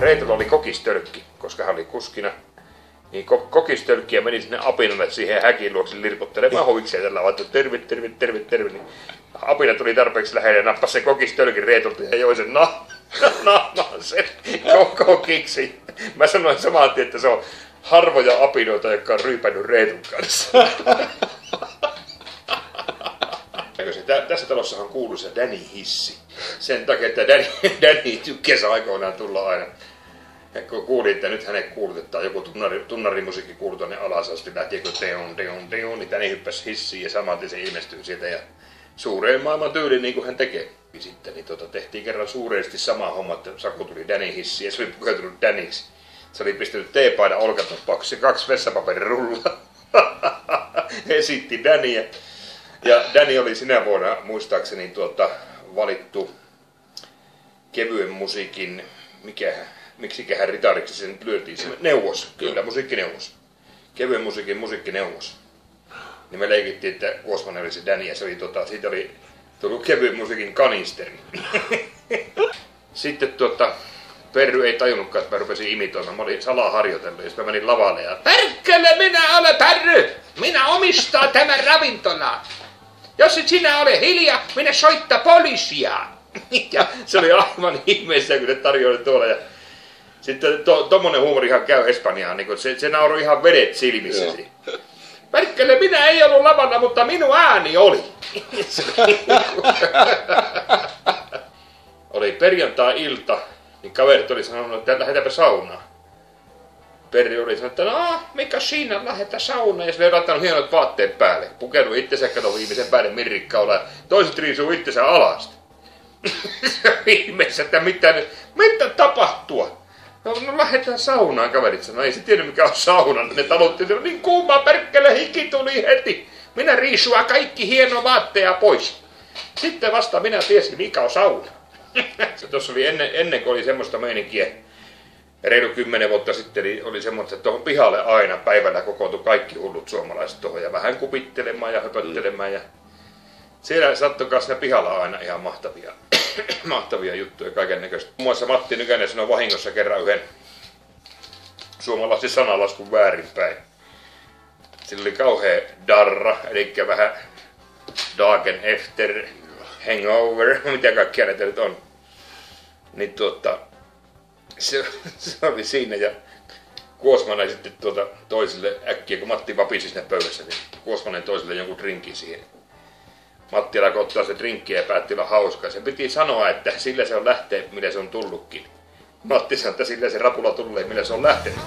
Reetulla oli kokistölkki, koska hän oli kuskina. Niin kokistölkkiä meni sinne apinalle siihen häkin luokse lirputtelemaan huvikseen tällä vaan, että terve. Niin apina tuli tarpeeksi lähelle ja nappasi sen kokistölkin Reetulta ja joi sen naamaan sen kokiksi. Mä sanoin samaan tien, että se on harvoja apinoita, jotka on ryypännyt Reetun kanssa. Tässä talossahan kuuluu se Danny-hissi. Sen takia, että Danny tykkäsi aikoinaan tulla aina. Ja kun kuulin, että nyt hänet kuulutetaan, joku tunnarimusiikki kuului tuonne alas asti, lähti joku teon, niin Danny hyppäsi hissiin ja samalti se ilmestyi sieltä ja suureen maailman tyyliin niin kuin hän tekee. Sitten niin tehtiin kerran suuresti sama homma, että Saku tuli Danny-hissiin ja se oli pukeutunut Dannyksi. Se oli pistänyt teepaidan olkatoppaksi 2 vessapaperirullaa. Esitti Dannyä. Ja Danny oli sinä vuonna muistaakseni valittu kevyen musiikin, miksiköhän ritariksi sen lyötiin, se neuvos, kyllä, musiikkineuvos. Kevyen musiikin musiikkineuvos. Niin me leikittiin, että Kuosmanen oli se Danny ja se oli, siitä oli tullut kevyen musiikin kanisteri. Sitten Perry ei tajunnutkaan, että mä rupesin imitoimaan. Mä olin salaa harjoitellut ja sitten mä menin lavalle ja Perkkele, minä olen Perry! Minä omistaa tämän ravintolan! Jos et sinä ole hiljaa, minä soittaa poliisia! Ja se oli aivan ihmeessä, kun ne tarjoili tuolla. Ja sitten tommonen huumorihan käy Espanjaan, niin se nauroi ihan vedet silmissäsi. Perkkele, minä ei ollut lavalla, mutta minun ääni oli. Oli perjantai-ilta, niin kaverit oli sanonut, että lähdetäänpä saunaan. Perri oli sanonut, että no, mikä siinä, lähdetään saunaan. Ja se oli laittanut hienot vaatteet päälle. Pukenut itsensä, kato viimeisen päälle mirrikkaula. Ja toiset riisuu itsensä alasta. Ihmeessä, että mitä tapahtua? No lähdetään saunaan, kaverit sanoi. Ei se tiedä mikä on sauna. Ne talutti, se on niin kuuma, perkkele, hiki tuli heti. Minä riisua kaikki hieno vaatteja pois. Sitten vasta minä tiesin, mikä on sauna. Tuossa oli ennen kuin oli semmoista meininkiä. Reilu 10 vuotta sitten oli semmoista, että tuohon pihalle aina päivällä kokoontui kaikki hullut suomalaiset tuohon ja vähän kupittelemaan ja höpöttelemään. Ja siellä sattui kanssa siinä pihalla aina ihan mahtavia juttuja, kaiken näköistä. Muun muassa Matti Nykänen sanoi vahingossa kerran yhden suomalaisen sanalaskun väärinpäin. Sillä oli kauhea darra, eli vähän dagen efter, hangover, mitä kaikkia näitä nyt on. Niin se oli siinä ja Kuosmanen sitten toiselle äkkiä, kun Matti vapisi siinä pöydässä, niin Kuosmanen toiselle jonkun drinkin siihen. Matti alkoi ottaa se drinkkiä ja päätti olla hauskaa. Sen piti sanoa, että sillä se on lähtee, millä se on tullutkin. Matti sanoi, että sillä se rapula tulee, millä se on lähtenyt.